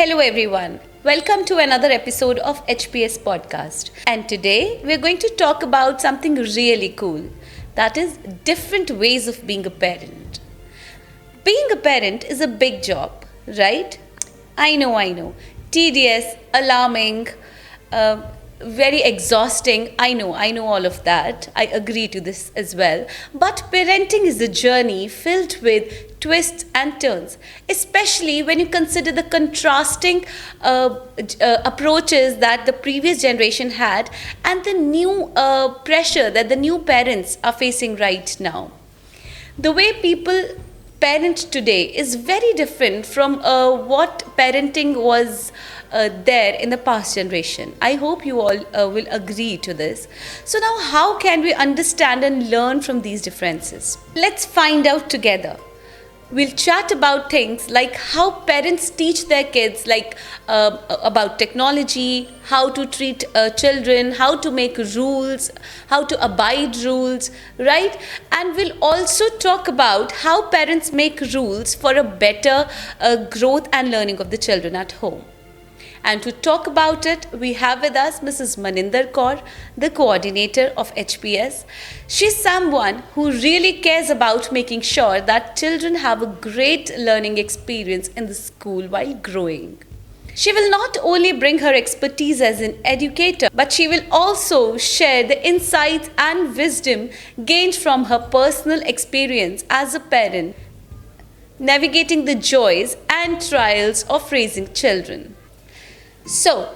Hello everyone. Welcome to another episode of HPS podcast. And today we're going to talk about something really cool. That is different ways of being a parent. Being a parent is a big job, right? I know. Tedious, alarming, very exhausting. I know all of that. I agree to this as well. But parenting is a journey filled with twists and turns, especially when you consider the contrasting approaches that the previous generation had and the new pressure that the new parents are facing right now. The way people parent today is very different from what parenting was there in the past generation. I hope you all will agree to this. So now how can we understand and learn from these differences? Let's find out together. We'll chat about things like how parents teach their kids, like about technology, how to treat children, how to make rules, how to abide rules, right? And we'll also talk about how parents make rules for a better growth and learning of the children at home. And to talk about it, we have with us Mrs. Maninder Kaur, the coordinator of HPS. She's someone who really cares about making sure that children have a great learning experience in the school while growing. She will not only bring her expertise as an educator, but she will also share the insights and wisdom gained from her personal experience as a parent, navigating the joys and trials of raising children. So,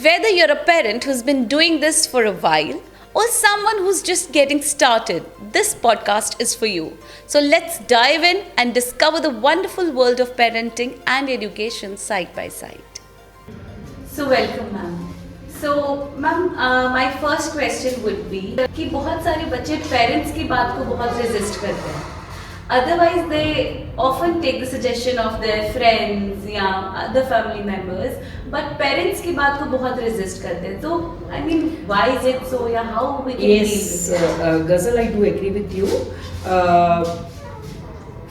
whether you're a parent who's been doing this for a while or someone who's just getting started, this podcast is for you. So, let's dive in and discover the wonderful world of parenting and education side by side. So, welcome, ma'am. So, ma'am, my first question would be कि बहुत सारे बच्चे parents की बात को बहुत resist करते हैं. Otherwise, they often take the suggestion of their friends या other family members, but parents की बात को बहुत resist करते हैं. So, I mean, why is it so? या how we can deal with it? Ghazal, I do agree with you.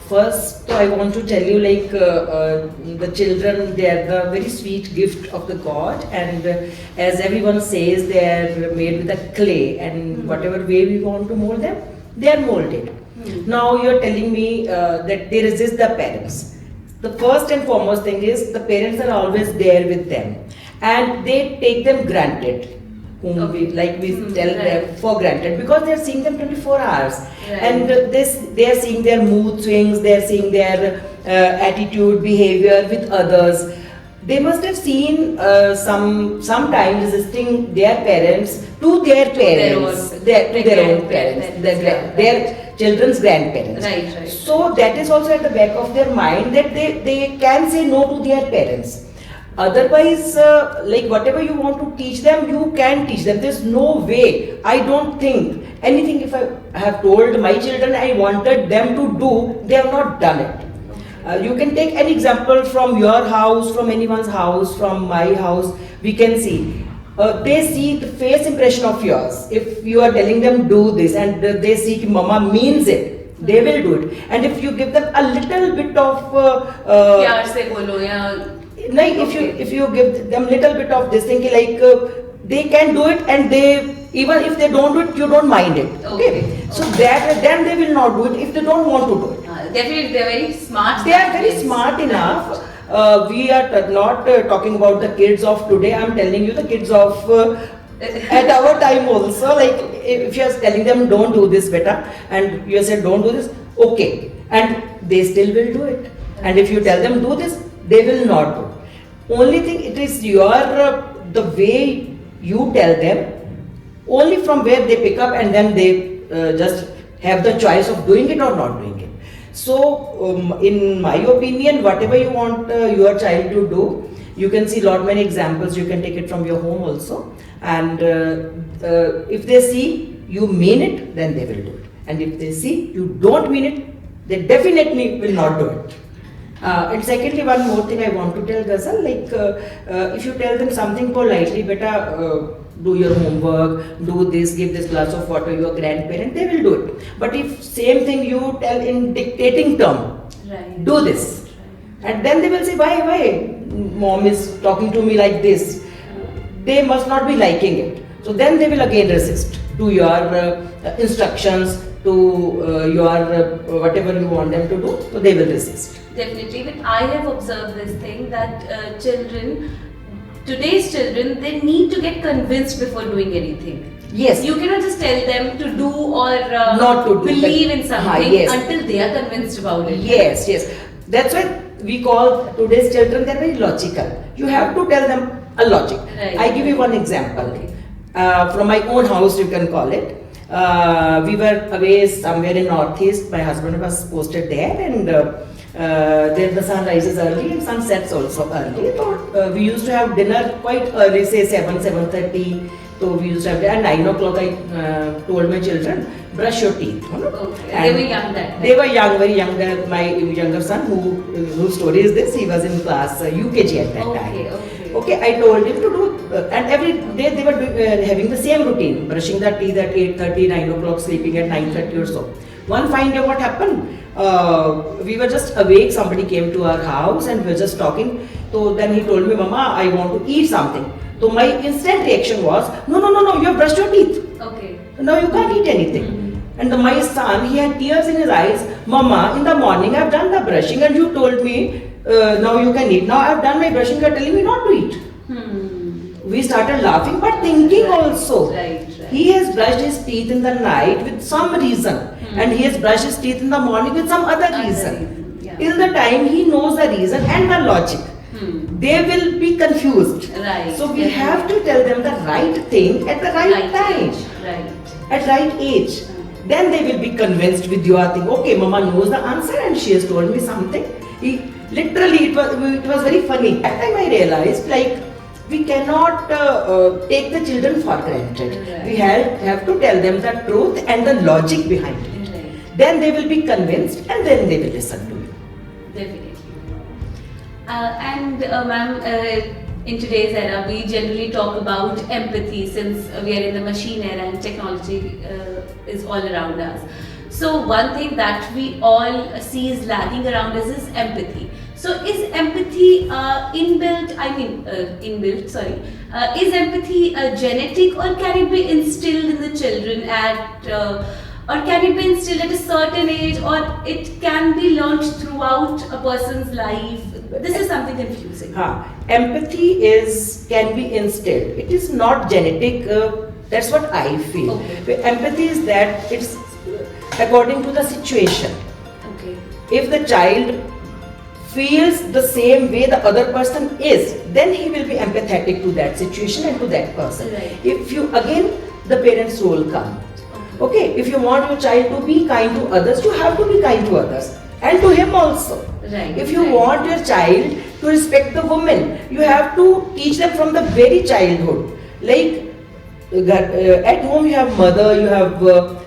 First, I want to tell you, the children, they are the very sweet gift of the God, and as everyone says, they are made with a clay, and whatever way we want to mold them, they are molded. Now you're telling me that they resist the parents. The first and foremost thing is the parents are always there with them and they take them granted. We tell them for granted because they are seeing them 24 hours. Right. And they are seeing their mood swings, they are seeing their attitude, behavior with others. They must have seen sometime resisting their parents to their parents, to their own parents, their children's grandparents. Right. So that is also at the back of their mind that they can say no to their parents. Otherwise, whatever you want to teach them, you can teach them. There's no way. I don't think anything if I have told my children I wanted them to do, they have not done it. You can take an example from your house, from anyone's house, from my house. We can see. They see the face impression of yours. If you are telling them do this and they see that mama means it, they will do it. And if you give them a little bit of if you give them little bit of this thing they can do it, and they even if they don't do it, you don't mind it. Okay. So that then they will not do it if they don't want to do it. Definitely, they are very smart. They are very smart enough. We are not talking about the kids of today. I'm telling you the kids of at our time also. Like if you are telling them don't do this beta, and you said don't do this, okay, and they still will do it. And if you tell them do this, they will not do. Only thing, it is your the way you tell them. Only from where they pick up, and then they just have the choice of doing it or not doing it. So, in my opinion, whatever you want your child to do, you can see many examples. You can take it from your home also. And if they see you mean it, then they will do it. And if they see you don't mean it, they definitely will not do it. And secondly, one more thing I want to tell Ghazal, if you tell them something politely, do your homework, do this, give this glass of water to your grandparent, they will do it. But if same thing you tell in dictating term, do this, and then they will say, why? mom is talking to me like this, they must not be liking it. So then they will again resist to your instructions, to your whatever you want them to do, so they will resist. Definitely, even I have observed this thing that today's children, they need to get convinced before doing anything. Yes. You cannot just tell them to do or not to do, believe in something yes. until they are convinced about it. Yes, yes. That's why we call today's children, they're very logical. You have to tell them a logic. Right. I give you one example. Okay. From my own house, you can call it. We were away somewhere in Northeast. My husband was posted there, and there the sun rises early and sun sets also early. So we used to have dinner quite early, say 7:30. So we used to have dinner at 9 o'clock. I told my children, brush your teeth. Okay. They were young that time. They were young, very young. My younger son, whose story is this, he was in class UKG at that time. Okay. Okay, I told him to do, and every day they were having the same routine, brushing their teeth at 8:30, 9 o'clock, sleeping at 9:30 or so. One fine day, what happened? We were just awake, somebody came to our house and we were just talking. So then he told me, Mama, I want to eat something. So my instant reaction was, no, you have brushed your teeth. Okay. Now you can't eat anything. And my son, he had tears in his eyes. Mama, in the morning I've done the brushing and you told me now you can eat. Now I've done my brushing, you're telling me not to eat. We started laughing but thinking also. Right. He has brushed his teeth in the night with some reason and he has brushed his teeth in the morning with some other reason. Yeah. Till the time he knows the reason and the logic, they will be confused. Right. So we have to tell them the right thing at the right time. Age. Right. At right age. Then they will be convinced with your thing. Okay, Mama knows the answer and she has told me something. Literally, it was very funny. At that time I realized, like, we cannot take the children for granted. Right. We have to tell them the truth and the logic behind it. Right. Then they will be convinced and then they will listen to you. Definitely. Ma'am, in today's era, we generally talk about empathy since we are in the machine era and technology is all around us. So one thing that we all see is lagging around us is empathy. So is empathy inbuilt? Is empathy genetic or can it be instilled in the children or can it be instilled at a certain age, or it can be learned throughout a person's life? This is something confusing. Empathy can be instilled. It is not genetic. That's what I feel. Okay. Empathy is that it's according to the situation. Okay. If the child feels the same way the other person is, then he will be empathetic to that situation and to that person. Right. If you, again, the parent's role comes. Okay, if you want your child to be kind to others, you have to be kind to others and to him also. Right. If you want your child to respect the woman, you have to teach them from the very childhood. Like at home you have mother, you have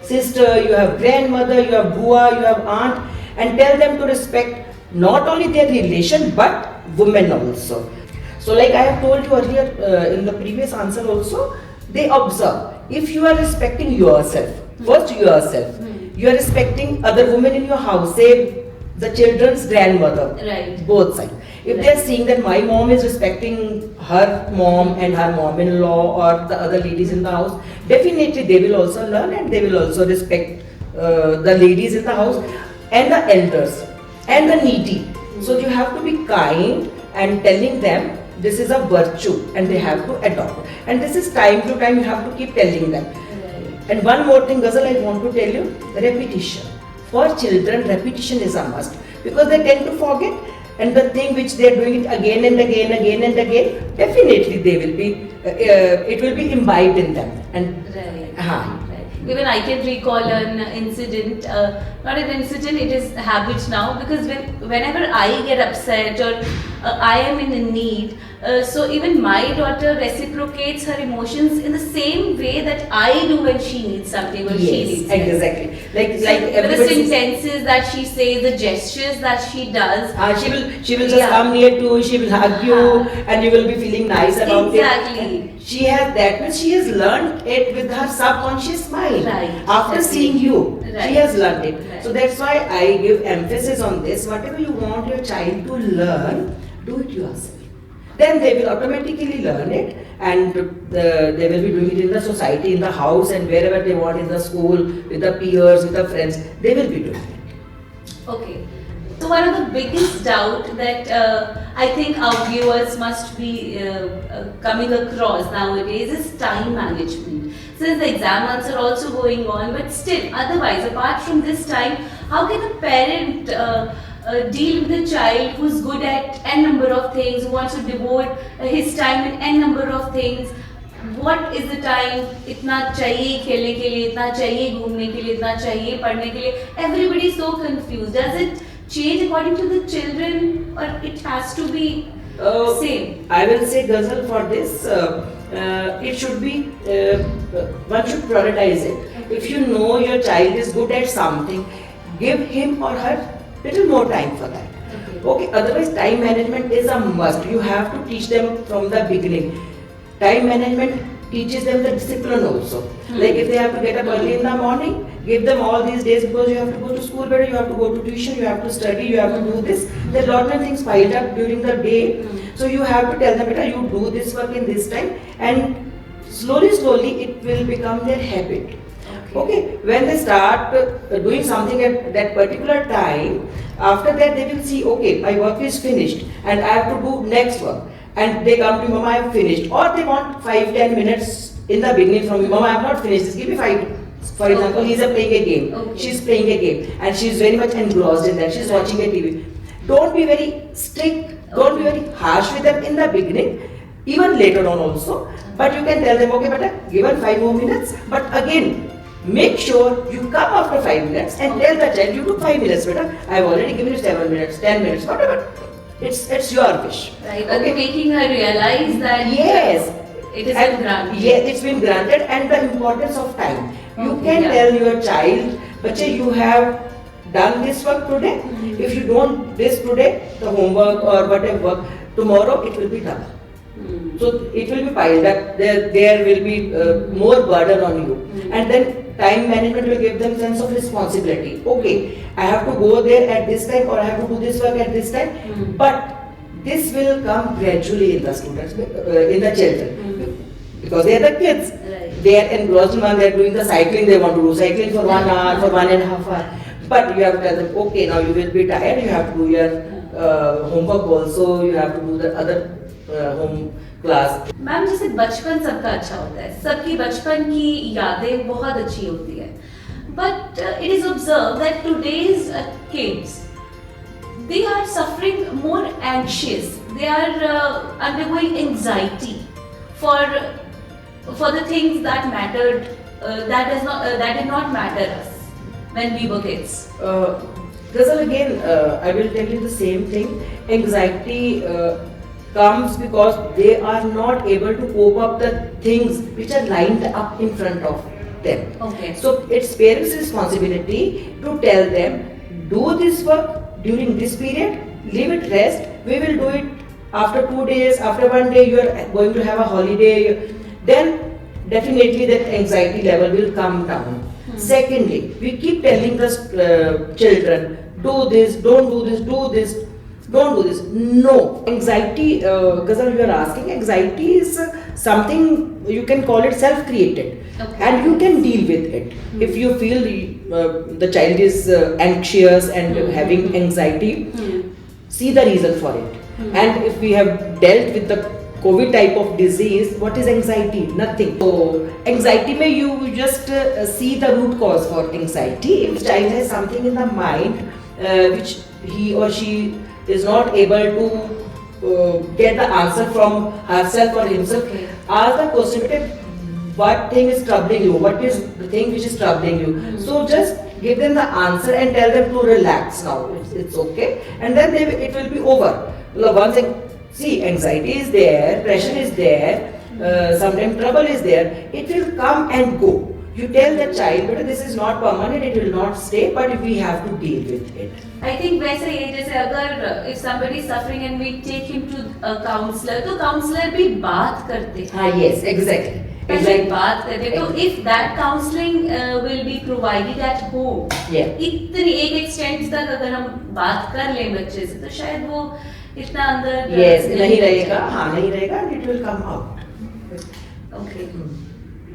sister, you have grandmother, you have bua, you have aunt, and tell them to respect not only their relation but women also. So like I have told you earlier in the previous answer also, they observe. If you are respecting yourself, first yourself, you are respecting other women in your house, say the children's grandmother, Right. both sides. If they are seeing that my mom is respecting her mom and her mom-in-law or the other ladies in the house, definitely they will also learn and they will also respect the ladies in the house and the elders and the needy. So you have to be kind and telling them this is a virtue and they have to adopt. And this is time to time you have to keep telling them. Right. And one more thing, Ghazal, I want to tell you, repetition. For children, repetition is a must because they tend to forget, and the thing which they are doing it again and again, definitely they will be, it will be imbibed in them. And Right. Even I can recall an incident, not an incident, it is a habit now, because whenever I get upset or I am in a need, so even my daughter reciprocates her emotions in the same way that I do when she needs something or she needs something. Exactly. Like the sentences that she says, the gestures that she does. She will just come near to you, she will hug you, and you will be feeling nice about Exactly. it. She has that means she has learned it with her subconscious mind. Right. After seeing you, Right. she has learned it. Right. So that's why I give emphasis on this. Whatever you want your child to learn, do it yourself. then they will automatically learn it, and they will be doing it in the society, in the house, and wherever they want, in the school, with the peers, with the friends, they will be doing it. Okay. So one of the biggest doubt that I think our viewers must be coming across nowadays is time management. Since the exams are also going on, but still, otherwise, apart from this time, how can a parent deal with a child who's good at n number of things, who wants to devote his time in n number of things? What is the time? इतना चाहिए खेलने के लिए, इतना चाहिए घूमने के लिए, इतना चाहिए पढ़ने के लिए. Everybody is so confused. Does it change according to the children, or it has to be same? I will say, Ghazal, for this, it should be, one should prioritize it. If you know your child is good at something, give him or her little more time for that. Okay, otherwise time management is a must. You have to teach them from the beginning. Time management teaches them the discipline also. Like if they have to get up early in the morning, give them all these days, because you have to go to school better, you have to go to tuition, you have to study, you have to do this. There are a lot of things piled up during the day. So you have to tell them, better you do this work in this time, and slowly it will become their habit. Okay, when they start doing something at that particular time, after that they will see, okay, my work is finished and I have to do next work. And they come to me, Mama, I have finished. Or they want 5-10 minutes in the beginning from me, Mama, I have not finished this, give me 5. For example, he's playing a game. She's playing a game and she's very much engrossed in that. She's watching a TV. Don't be very strict, don't be very harsh with them in the beginning, even later on also. But you can tell them, okay, beta, given 5 more minutes, but again, make sure you come after 5 minutes and tell the child, you took 5 minutes, beta, I have already given you 7 minutes, 10 minutes, whatever. It's your wish. Right, okay. Making her realize that yes, it is been granted. Yes, it's been granted, and the importance of time. You can tell your child, Bache, you have done this work today. If you don't this today, the homework or whatever work, tomorrow it will be done. So it will be piled up. There will be more burden on you, and then time management will give them sense of responsibility. Okay, I have to go there at this time, or I have to do this work at this time. But this will come gradually in the students, in the children, because they are the kids. Right. They are engrossed in one. They are doing the cycling. They want to do cycling for 1 hour, for 1.5 hours. But you have to tell them, okay, now you will be tired. You have to do your homework also. You have to do the other home class. Ma'am जैसे बचपन सबका अच्छा होता है, सबकी बचपन की यादें बहुत अच्छी होती है, but it is observed that today's kids, they are suffering more anxious, they are undergoing anxiety for the things that mattered, that did not matter us when we were kids. Ghazal, again, I will tell you the same thing. Anxiety comes because they are not able to cope up the things which are lined up in front of them. Okay. So it's parents' responsibility to tell them, do this work during this period, leave it rest, we will do it after 2 days, after 1 day you are going to have a holiday, then definitely that anxiety level will come down. Secondly, we keep telling the children, do this, don't do this, do this, don't do this. No. Anxiety, Ghazal, you are asking, anxiety is something, you can call it self-created. Okay. And you can deal with it. If you feel the child is anxious and having anxiety, see the reason for it. And if we have dealt with the COVID type of disease, what is anxiety? Nothing. So, anxiety may you just see the root cause for anxiety. If the child has something in the mind which he or she is not able to get the answer from herself or himself, ask the question, what thing is troubling you? What is the thing which is troubling you? So just give them the answer and tell them to relax now. It's okay. And then it will be over. Once see, anxiety is there, pressure is there, sometimes trouble is there, it will come and go. You tell the child, but this is not permanent, it will not stay, but we have to deal with it. I think वैसे ये जैसे अगर if somebody is suffering and we take him to a counselor, तो counselor भी बात करते हैं. हाँ, yes, exactly. बात करते तो if that counseling will be provided at home, इतनी एक extent तक अगर हम बात कर लें बच्चे से, तो शायद वो इतना अंदर Yes, नहीं रहेगा, हाँ नहीं रहेगा, and it will come out. Okay.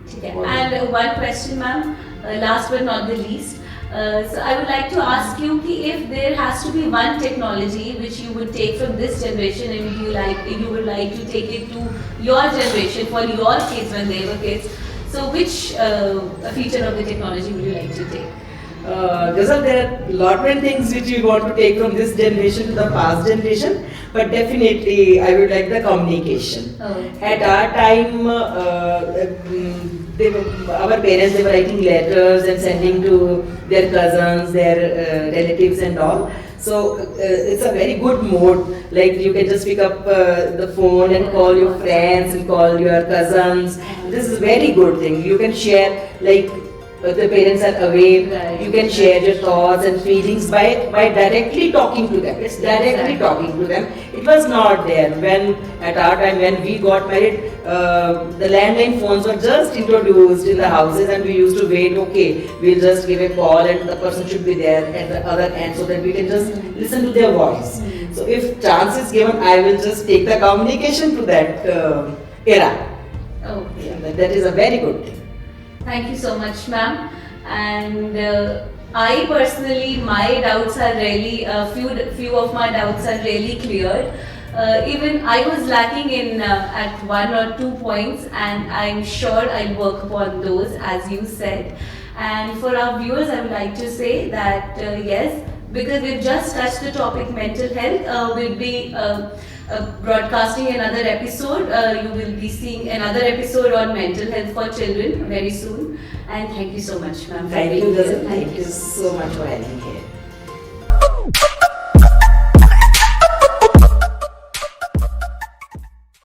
ठीक है. And one question, ma'am, last but not the least. So I would like to ask you कि if there has to be one technology which you would take from this generation and you would like to take it to your generation for your kids when they were kids, so which feature of the technology would you like to take? Ghazal, there are lot many things which we want to take from this generation to the past generation, but definitely I would like the communication. Oh. At our time, our parents, they were writing letters and sending to their cousins, their relatives and all. So it's a very good mode. Like you can just pick up the phone and call your friends and call your cousins. This is a very good thing. You can share, like the parents are away. Right. You can share your thoughts and feelings by directly talking to them. It's directly Exactly. talking to them. It was not there when at our time when we got married. The landline phones were just introduced in the houses, and we used to wait. Okay, we'll just give a call, and the person should be there at the other end, so that we can just listen to their voice. So if chance is given, I will just take the communication to that era. Okay. That is a very good thing. Thank you so much, ma'am. And I personally, my doubts are really, few of my doubts are really cleared. Even I was lacking in at 1 or 2 points, and I'm sure I'll work upon those, as you said. And for our viewers, I would like to say that yes, because we've just touched the topic mental health, we'll be broadcasting another episode. You will be seeing another episode on mental health for children very soon. And thank you so much, ma'am. Thank you, Ghazal. Thank you so much for having me.